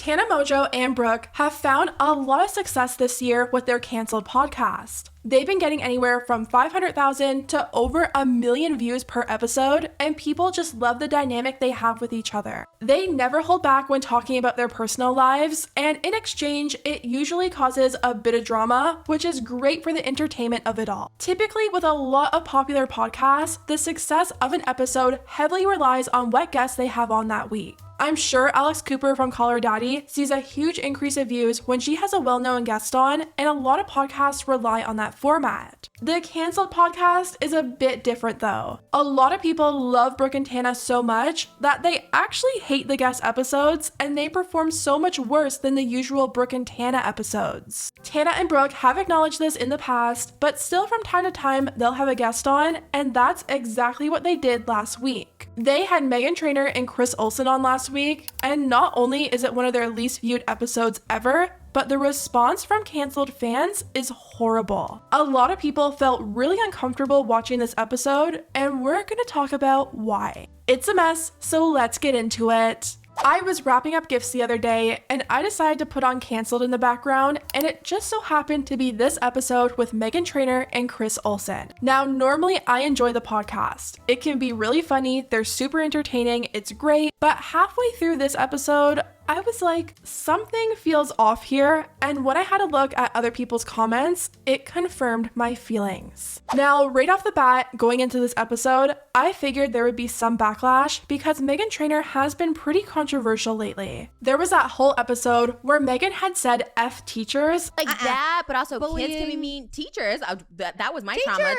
Tana, Mongeau, and Brooke have found a lot of success this year with their canceled podcast. They've been getting anywhere from 500,000 to over 1 million views per episode, and people just love the dynamic they have with each other. They never hold back when talking about their personal lives, and in exchange, it usually causes a bit of drama, which is great for the entertainment of it all. Typically, with a lot of popular podcasts, the success of an episode heavily relies on what guests they have on that week. I'm sure Alex Cooper from Call Her Daddy sees a huge increase of views when she has a well-known guest on, and a lot of podcasts rely on that format. The canceled podcast is a bit different though. A lot of people love Brooke and Tana so much that they actually hate the guest episodes, and they perform so much worse than the usual Brooke and Tana episodes. Tana and Brooke have acknowledged this in the past, but still from time to time they'll have a guest on, and that's exactly what they did last week. They had Meghan Trainor and Chris Olsen on last week, and not only is it one of their least viewed episodes ever, but the response from canceled fans is horrible. A lot of people felt really uncomfortable watching this episode, and we're gonna talk about why. It's a mess, so let's get into it. I was wrapping up gifts the other day, and I decided to put on Cancelled in the background, and it just so happened to be this episode with Meghan Trainor and Chris Olsen. Now, normally I enjoy the podcast. It can be really funny, they're super entertaining, it's great, but halfway through this episode, I was like, something feels off here, and when I had a look at other people's comments, it confirmed my feelings. Now, right off the bat, going into this episode, I figured there would be some backlash because Meghan Trainor has been pretty controversial lately. There was that whole episode where Meghan had said F teachers. Like that, but also bullying. Kids can be mean. Teachers, that was my trauma.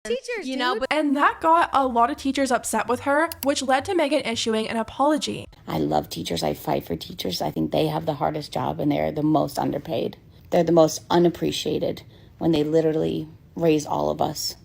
Teachers, you know, And that got a lot of teachers upset with her, which led to Meghan issuing an apology. I love teachers. I fight for teachers. I think they have the hardest job and they're the most underpaid. They're the most unappreciated when they literally raise all of us.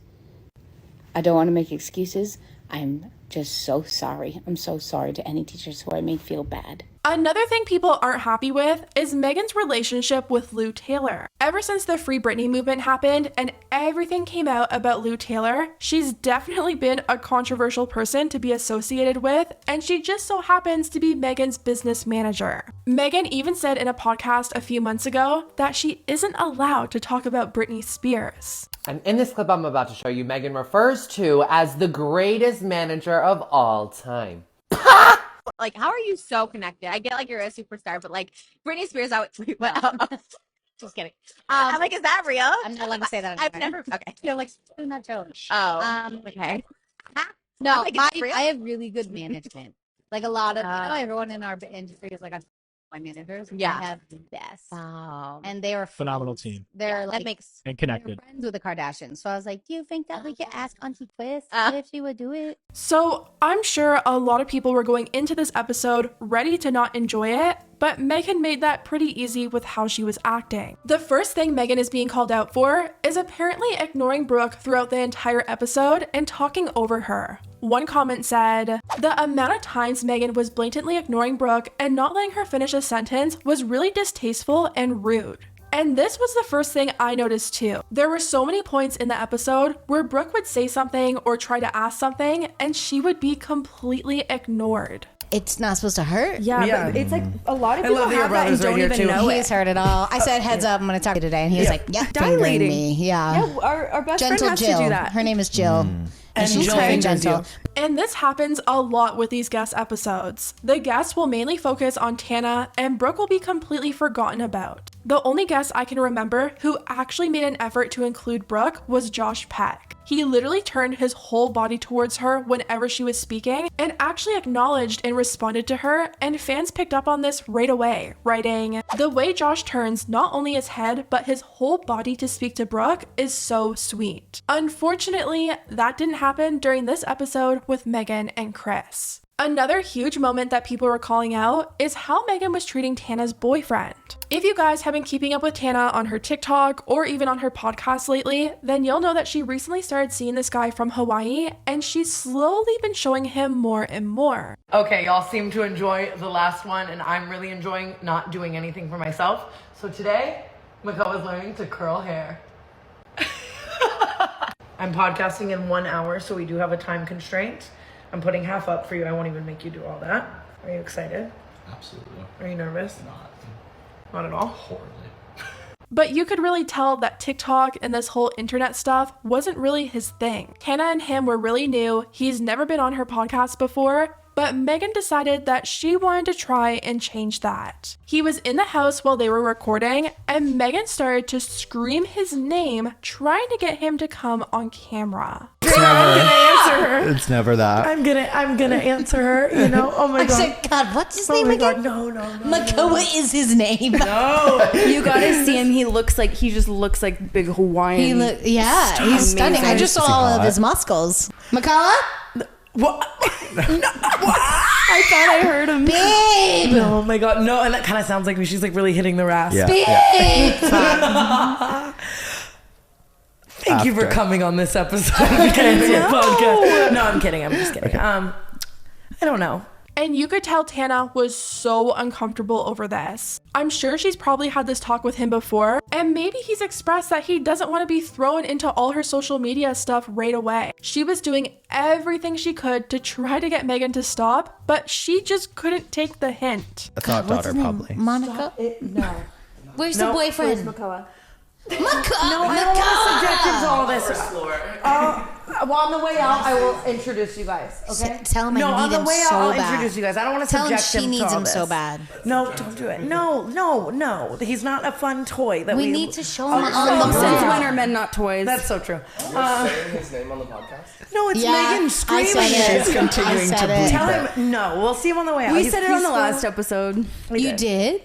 I don't want to make excuses. I'm just so sorry. I'm so sorry to any teachers who I made feel bad. Another thing people aren't happy with is Meghan's relationship with Lou Taylor. Ever since the Free Britney movement happened and everything came out about Lou Taylor, she's definitely been a controversial person to be associated with, and she just so happens to be Meghan's business manager. Meghan even said in a podcast a few months ago that she isn't allowed to talk about Britney Spears. And in this clip I'm about to show you, Meghan refers to as the greatest manager of all time. like, how are you so connected? I get like you're a superstar, but like Britney Spears, just kidding. I'm like, is that real? I'm not allowed to say that. I've never. Okay. No, like doing that joke. Okay. No, like, it's real? I have really good management. Like a lot of everyone in our industry is like my managers. Yeah. I have the best. Wow. And they were Phenomenal team. They're that like makes And they're connected. friends with the Kardashians. So I was like, do you think that we could ask Auntie Quiz if she would do it? So I'm sure a lot of people were going into this episode ready to not enjoy it, but Meghan made that pretty easy with how she was acting. The first thing Meghan is being called out for is apparently ignoring Brooke throughout the entire episode and talking over her. One comment said, "The amount of times Meghan was blatantly ignoring Brooke and not letting her finish a sentence was really distasteful and rude." And this was the first thing I noticed too. There were so many points in the episode where Brooke would say something or try to ask something and she would be completely ignored. It's not supposed to hurt. Yeah, but it's like a lot of people have that and don't even know He's it. heard it all. I said, heads up, I'm going to talk to you today. And he was like, yeah, Dilating. fingering me. Yeah. Yeah, our best Gentle friend has Jill. to do that. Her name is Jill. And she's Jill very fingers gentle. you. And this happens a lot with these guest episodes. The guests will mainly focus on Tana, and Brooke will be completely forgotten about. The only guest I can remember who actually made an effort to include Brooke was Josh Peck. He literally turned his whole body towards her whenever she was speaking and actually acknowledged and responded to her, and fans picked up on this right away, writing, "The way Josh turns not only his head but his whole body to speak to Brooke is so sweet." Unfortunately, that didn't happen during this episode with Meghan and Chris. Another huge moment that people were calling out is how Meghan was treating Tana's boyfriend. If you guys have been keeping up with Tana on her TikTok or even on her podcast lately, then you'll know that she recently started seeing this guy from Hawaii, and she's slowly been showing him more and more. Okay, y'all seem to enjoy the last one, and I'm really enjoying not doing anything for myself. So today, Macleod is learning to curl hair. I'm podcasting in 1 hour, so we do have a time constraint. I'm putting half up for you. I won't even make you do all that. Are you excited? Absolutely. Are you nervous? Not at all? Horribly. But you could really tell that TikTok and this whole internet stuff wasn't really his thing. Tana and him were really new. He's never been on her podcast before, but Meghan decided that she wanted to try and change that. He was in the house while they were recording, and Meghan started to scream his name, trying to get him to come on camera. I'm gonna answer her. It's never that. I'm gonna answer her. You know. Oh my I god. said, God, what's his Oh name my again? god. No. Macleod is his name. No. You gotta see him. He just looks like big Hawaiian. He's stunning. I just saw all of his muscles. Macleod? What? I thought I heard him. Babe! Oh my god. No, and that kind of sounds like me. She's like really hitting the rasp. Yeah. Babe! Thank you for coming on this episode of the Canceled Podcast. No, I'm kidding. I'm just kidding. Okay. I don't know. And you could tell Tana was so uncomfortable over this. I'm sure she's probably had this talk with him before, and maybe he's expressed that he doesn't want to be thrown into all her social media stuff right away. She was doing everything she could to try to get Meghan to stop, but she just couldn't take the hint. A thought daughter, probably. Monica? No. Where's the boyfriend? Makoa. No, I don't want to subject him to all this. Well, on the way out, I will introduce you guys. Okay? Tell him I no, need on the him way so out, I'll bad. introduce you guys. I don't want to Tell him subject she him to needs all him this. so bad. No, don't do it. No. He's not a fun toy that We need to show him Oh, all the Since Yeah. when are men not toys? That's so true. Saying his name on the podcast? No, it's Yeah, Meghan I screaming said it. She's continuing I said to it. bleep Tell it. him no. We'll see him on the way out. we He's said it on the peaceful. last episode. You did?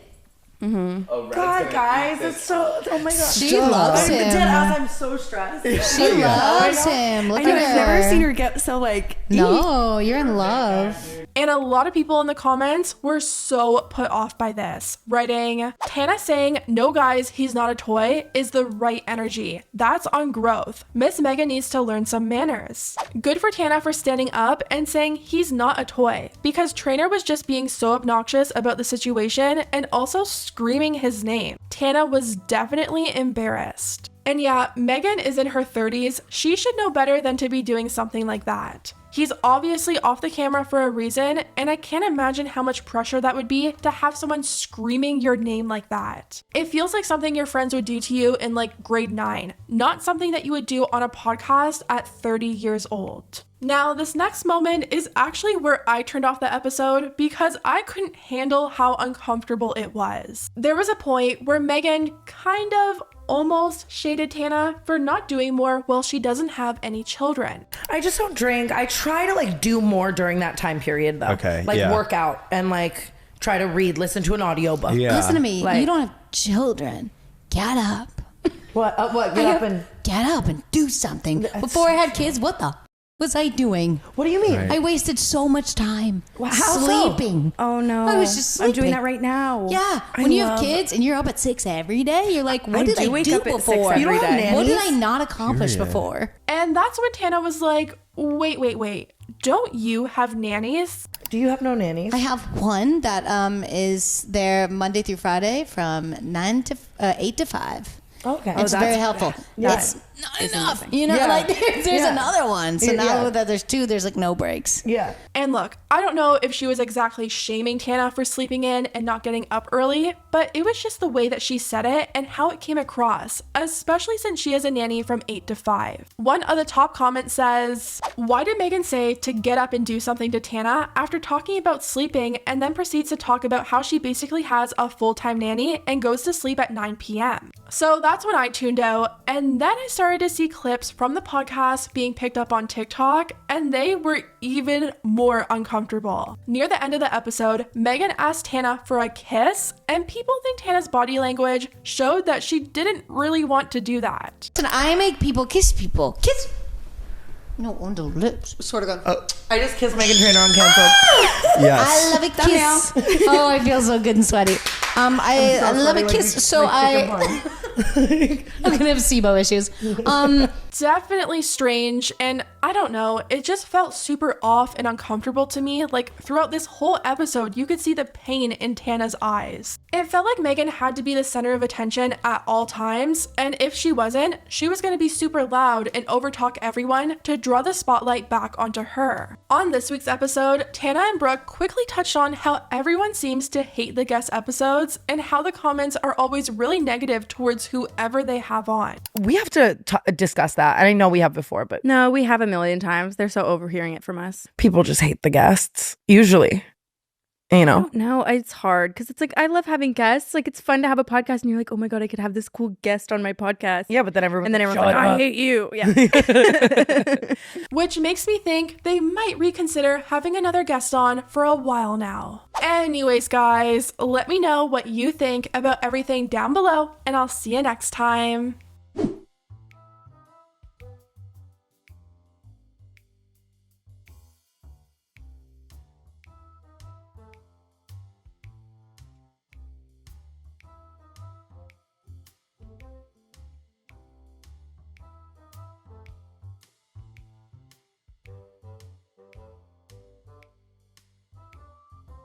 Oh, right. God, guys, it's so. Oh my god. She loves I'm dead him. ass. I'm so stressed. She loves him. Look I know, at I've her. never seen her get so like. No, you're in love. And a lot of people in the comments were so put off by this, writing, Tana saying, no guys, he's not a toy is the right energy. That's on growth. Miss Meghan needs to learn some manners. Good for Tana for standing up and saying he's not a toy, because Trainor was just being so obnoxious about the situation and also screaming his name. Tana was definitely embarrassed. And yeah, Meghan is in her 30s. She should know better than to be doing something like that. He's obviously off the camera for a reason, and I can't imagine how much pressure that would be to have someone screaming your name like that. It feels like something your friends would do to you in like grade 9, not something that you would do on a podcast at 30 years old. Now, this next moment is actually where I turned off the episode because I couldn't handle how uncomfortable it was. There was a point where Meghan kind of almost shaded Tana for not doing more while she doesn't have any children. I just don't drink. I try to like do more during that time period though. Okay, Like yeah. work out and like try to read, listen to an audiobook. Yeah. Listen to me. Like- You don't have children. Get up. What? What? Get up and do something. Before I had kids, what the was I doing? What do you mean? Right. I wasted so much time How so? sleeping. Oh no! I was just I'm doing sleeping. that right now. Yeah, when you have kids and you're up at 6 every day, you're like, what did I wake do up at 6 before? every You don't have day. What did nannies? I not accomplish Period. before? And that's when Tana was like, wait. Don't you have nannies? Do you have no nannies? I have one that is there Monday through Friday from 8 to 5. Okay. It's very helpful. Yeah. It's not enough. You know, Yeah. like there's Yeah. another one. So Yeah. now that there's 2, there's like no breaks. Yeah. And look, I don't know if she was exactly shaming Tana for sleeping in and not getting up early, but it was just the way that she said it and how it came across, especially since she is a nanny from 8 to 5. One of the top comments says, why did Meghan say to get up and do something to Tana after talking about sleeping and then proceeds to talk about how she basically has a full-time nanny and goes to sleep at 9 p.m. So that's when I tuned out, and then I started to see clips from the podcast being picked up on TikTok, and they were even more uncomfortable. Near the end of the episode, Meghan asked Tana for a kiss, and people think Tana's body language showed that she didn't really want to do that. Listen, I make people kiss people. Kiss. No, on the lips. Sort of go. I just kissed Meghan Trainor on Canceled. Yes. I love a kiss. Oh, I feel so good and sweaty. I love a kiss. So I'm gonna have SIBO issues. Definitely strange, and I don't know, it just felt super off and uncomfortable to me. Like throughout this whole episode, you could see the pain in Tana's eyes. It felt like Meghan had to be the center of attention at all times, and if she wasn't, she was going to be super loud and overtalk everyone to draw the spotlight back onto her. On this week's episode, Tana and Brooke quickly touched on how everyone seems to hate the guest episodes and how the comments are always really negative towards whoever they have on. We have to discuss that. And I know we have before, but No, we have a million times. They're so overhearing it from us. people just hate the guests, usually. You know? No, it's hard because it's like, I love having guests. Like, it's fun to have a podcast and you're like, oh my God, I could have this cool guest on my podcast. Yeah, but then everyone's like, "Shut I up." hate you. Yeah. Which makes me think they might reconsider having another guest on for a while now. Anyways, guys, let me know what you think about everything down below, and I'll see you next time.